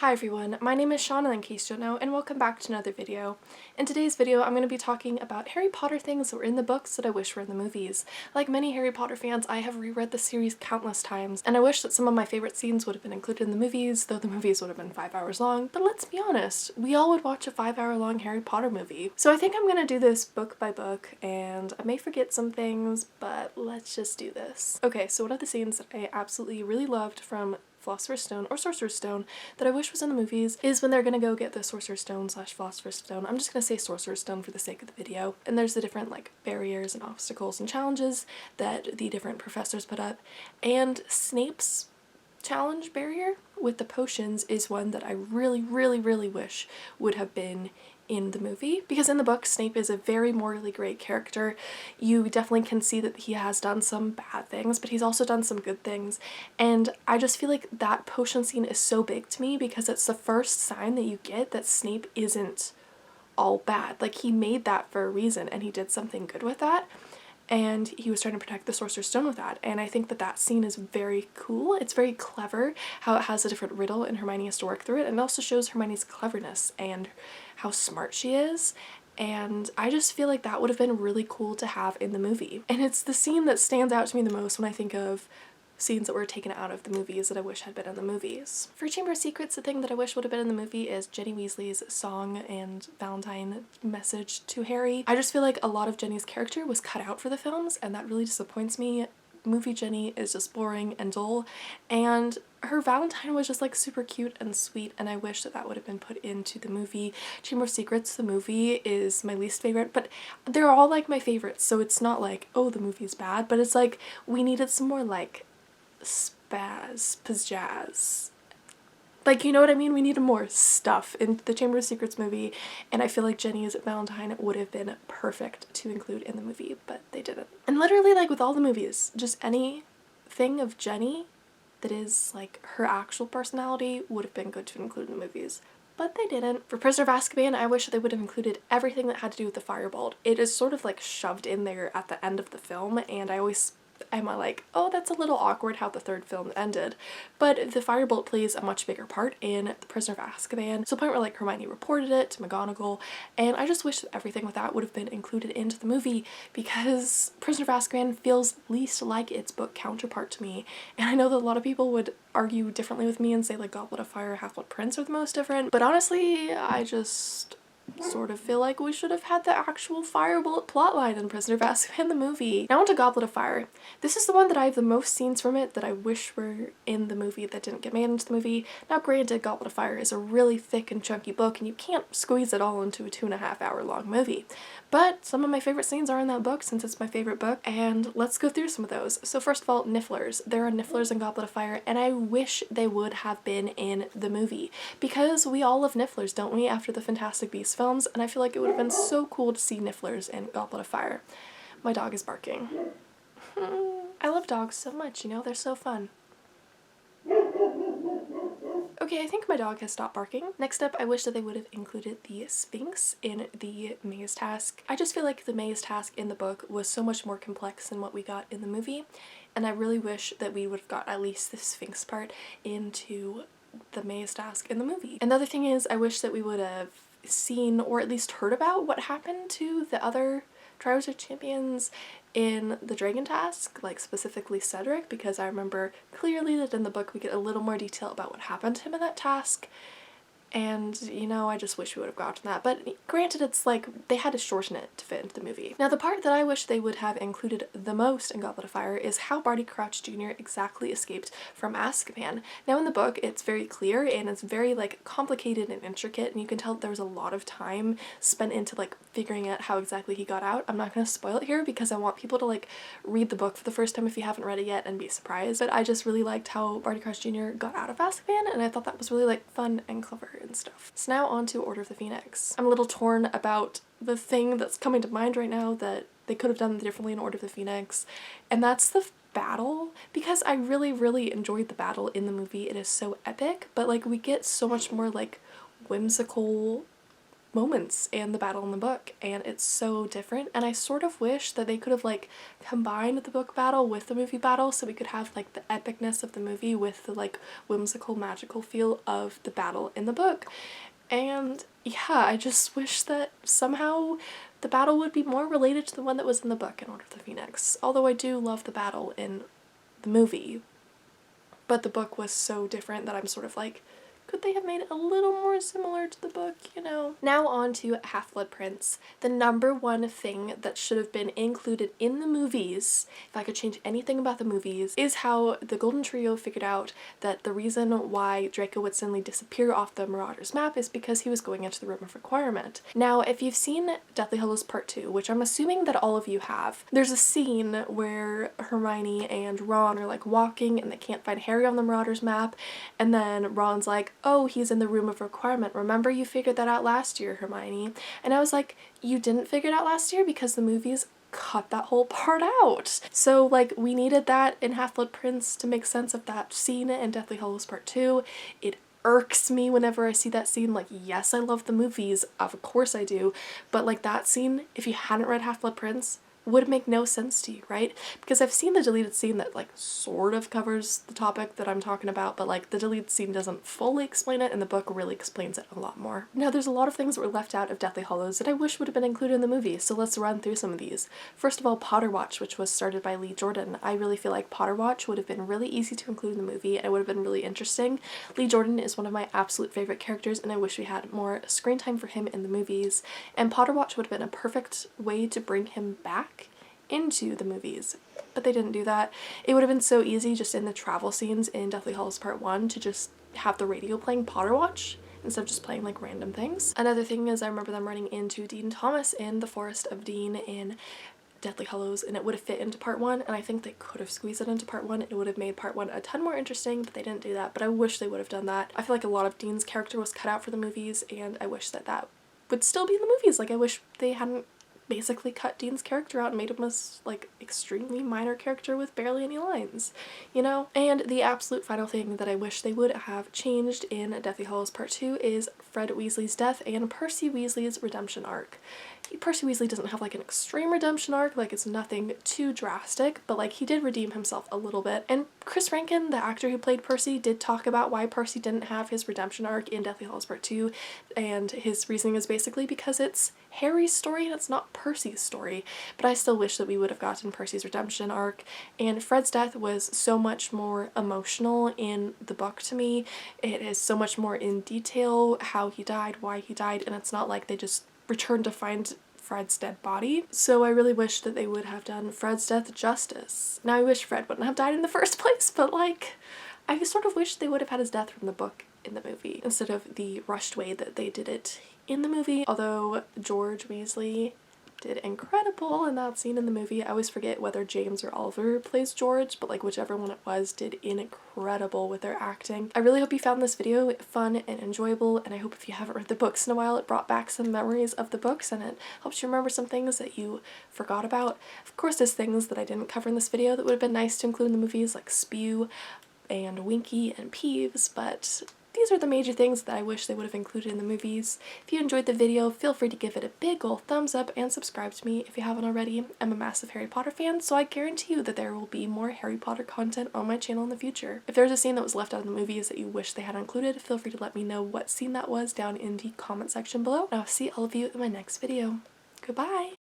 Hi everyone, my name is Shauna in case you don't know, and welcome back to another video. In today's video, I'm going to be talking about Harry Potter things that were in the books that I wish were in the movies. Like many Harry Potter fans, I have reread the series countless times, and I wish that some of my favorite scenes would have been included in the movies, though the movies would have been 5 hours long. But let's be honest, we all would watch a 5-hour long Harry Potter movie. So I think I'm going to do this book by book, and I may forget some things, but let's just do this. Okay, so one of the scenes that I absolutely really loved from Philosopher's Stone or Sorcerer's Stone that I wish was in the movies is when they're gonna go get the Sorcerer's Stone / Philosopher's Stone. I'm just gonna say Sorcerer's Stone for the sake of the video. And there's the different like barriers and obstacles and challenges that the different professors put up. And Snape's challenge barrier with the potions is one that I really wish would have been in the movie, because in the book Snape is a very morally great character. You definitely can see that he has done some bad things, but he's also done some good things, and I just feel like that potion scene is so big to me because it's the first sign that you get that Snape isn't all bad. Like, he made that for a reason and he did something good with that, and he was trying to protect the Sorcerer's Stone with that. And I think that that scene is very cool. It's very clever how it has a different riddle and Hermione has to work through it, and it also shows Hermione's cleverness and how smart she is. And I just feel like that would have been really cool to have in the movie. And it's the scene that stands out to me the most when I think of scenes that were taken out of the movies that I wish had been in the movies. For Chamber of Secrets, the thing that I wish would have been in the movie is Ginny Weasley's song and Valentine message to Harry. I just feel like a lot of Ginny's character was cut out for the films, and that really disappoints me. Movie Ginny is just boring and dull, and her Valentine was just like super cute and sweet, and I wish that that would have been put into the movie. Chamber of Secrets, the movie, is my least favorite, but they're all like my favorites, so it's not like, oh, the movie's bad, but it's like we needed some more like pizzazz. Like, you know what I mean? We needed more stuff in the Chamber of Secrets movie, and I feel like Jenny's Valentine would have been perfect to include in the movie, but they didn't. And literally, like with all the movies, just anything of Jenny that is like her actual personality would have been good to include in the movies, but they didn't. For Prisoner of Azkaban, I wish they would have included everything that had to do with the firebolt. It is sort of like shoved in there at the end of the film, and I'm like, oh, that's a little awkward how the third film ended. But the firebolt plays a much bigger part in The Prisoner of Azkaban, to the point where like Hermione reported it to McGonagall, and I just wish that everything with that would have been included into the movie, because Prisoner of Azkaban feels least like its book counterpart to me. And I know that a lot of people would argue differently with me and say like Goblet of Fire, Half-Blood Prince are the most different, but honestly, I just sort of feel like we should have had the actual firebolt plotline in Prisoner of Azkaban the movie. Now onto Goblet of Fire. This is the one that I have the most scenes from it that I wish were in the movie that didn't get made into the movie. Now granted, Goblet of Fire is a really thick and chunky book and you can't squeeze it all into a 2.5 hour long movie. But some of my favorite scenes are in that book since it's my favorite book, and let's go through some of those. So first of all, Nifflers. There are Nifflers in Goblet of Fire, and I wish they would have been in the movie, because we all love Nifflers, don't we, after the Fantastic Beasts films, and I feel like it would have been so cool to see Nifflers in Goblet of Fire. My dog is barking. I love dogs so much, you know, they're so fun. Okay, I think my dog has stopped barking. Next up, I wish that they would have included the Sphinx in the maze task. I just feel like the maze task in the book was so much more complex than what we got in the movie, and I really wish that we would have got at least the Sphinx part into the maze task in the movie. Another thing is, I wish that we would have seen or at least heard about what happened to the other Triwizard Champions in the Dragon Task, like specifically Cedric, because I remember clearly that in the book we get a little more detail about what happened to him in that task. And, you know, I just wish we would have gotten that. But granted, it's like they had to shorten it to fit into the movie. Now, the part that I wish they would have included the most in Goblet of Fire is how Barty Crouch Jr. exactly escaped from Azkaban. Now, in the book, it's very clear and it's very, like, complicated and intricate, and you can tell that there was a lot of time spent into, like, figuring out how exactly he got out. I'm not going to spoil it here because I want people to, like, read the book for the first time if you haven't read it yet and be surprised. But I just really liked how Barty Crouch Jr. got out of Azkaban, and I thought that was really, like, fun and clever and stuff. So now on to Order of the Phoenix. I'm a little torn about the thing that's coming to mind right now that they could have done differently in Order of the Phoenix, and that's the battle, because I really enjoyed the battle in the movie. It is so epic, but like we get so much more like whimsical moments in the battle in the book, and it's so different. And I sort of wish that they could have like combined the book battle with the movie battle, so we could have like the epicness of the movie with the like whimsical magical feel of the battle in the book. And yeah, I just wish that somehow the battle would be more related to the one that was in the book in Order of the Phoenix, although I do love the battle in the movie, but the book was so different that I'm sort of like, could they have made it a little more similar to the book, you know? Now on to Half-Blood Prince. The number one thing that should have been included in the movies, if I could change anything about the movies, is how the Golden Trio figured out that the reason why Draco would suddenly disappear off the Marauders map is because he was going into the Room of Requirement. Now, if you've seen Deathly Hallows Part 2, which I'm assuming that all of you have, there's a scene where Hermione and Ron are like walking and they can't find Harry on the Marauders map, and then Ron's like, oh, he's in the Room of Requirement. Remember you figured that out last year, Hermione? And I was like, you didn't figure it out last year because the movies cut that whole part out. So like we needed that in Half-Blood Prince to make sense of that scene in Deathly Hallows Part 2. It irks me whenever I see that scene. Like, yes, I love the movies, of course I do, but like that scene, if you hadn't read Half-Blood Prince, would make no sense to you, right? Because I've seen the deleted scene that like sort of covers the topic that I'm talking about, but like the deleted scene doesn't fully explain it and the book really explains it a lot more. Now there's a lot of things that were left out of Deathly Hallows that I wish would have been included in the movie, so let's run through some of these. First of all, Potter Watch, which was started by Lee Jordan. I really feel like Potter Watch would have been really easy to include in the movie and it would have been really interesting. Lee Jordan is one of my absolute favorite characters and I wish we had more screen time for him in the movies, and Potter Watch would have been a perfect way to bring him back into the movies, but they didn't do that. It would have been so easy just in the travel scenes in Deathly Hallows Part 1 to just have the radio playing Potter Watch instead of just playing like random things. Another thing is I remember them running into Dean Thomas in the Forest of Dean in Deathly Hallows, and it would have fit into Part 1, and I think they could have squeezed it into Part 1. It would have made Part 1 a ton more interesting, but they didn't do that, but I wish they would have done that. I feel like a lot of Dean's character was cut out for the movies, and I wish that that would still be in the movies. Like, I wish they hadn't basically cut Dean's character out and made him a like extremely minor character with barely any lines, you know? And the absolute final thing that I wish they would have changed in Deathly Hallows Part 2 is Fred Weasley's death and Percy Weasley's redemption arc. Percy Weasley doesn't have like an extreme redemption arc, like it's nothing too drastic, but like he did redeem himself a little bit. And Chris Rankin, the actor who played Percy, did talk about why Percy didn't have his redemption arc in Deathly Hallows Part 2, and his reasoning is basically because it's Harry's story and it's not Percy's story. But I still wish that we would have gotten Percy's redemption arc, and Fred's death was so much more emotional in the book to me. It is so much more in detail how he died, why he died, and it's not like they just returned to find Fred's dead body. So I really wish that they would have done Fred's death justice. Now I wish Fred wouldn't have died in the first place, but like I sort of wish they would have had his death from the book in the movie instead of the rushed way that they did it in the movie. Although George Weasley did incredible in that scene in the movie. I always forget whether James or Oliver plays George, but like whichever one it was did incredible with their acting. I really hope you found this video fun and enjoyable, and I hope if you haven't read the books in a while it brought back some memories of the books and it helps you remember some things that you forgot about. Of course there's things that I didn't cover in this video that would have been nice to include in the movies, like Spew and Winky and Peeves, but these are the major things that I wish they would have included in the movies. If you enjoyed the video, feel free to give it a big ol' thumbs up and subscribe to me if you haven't already. I'm a massive Harry Potter fan, so I guarantee you that there will be more Harry Potter content on my channel in the future. If there's a scene that was left out of the movies that you wish they had included, feel free to let me know what scene that was down in the comment section below. And I'll see all of you in my next video. Goodbye!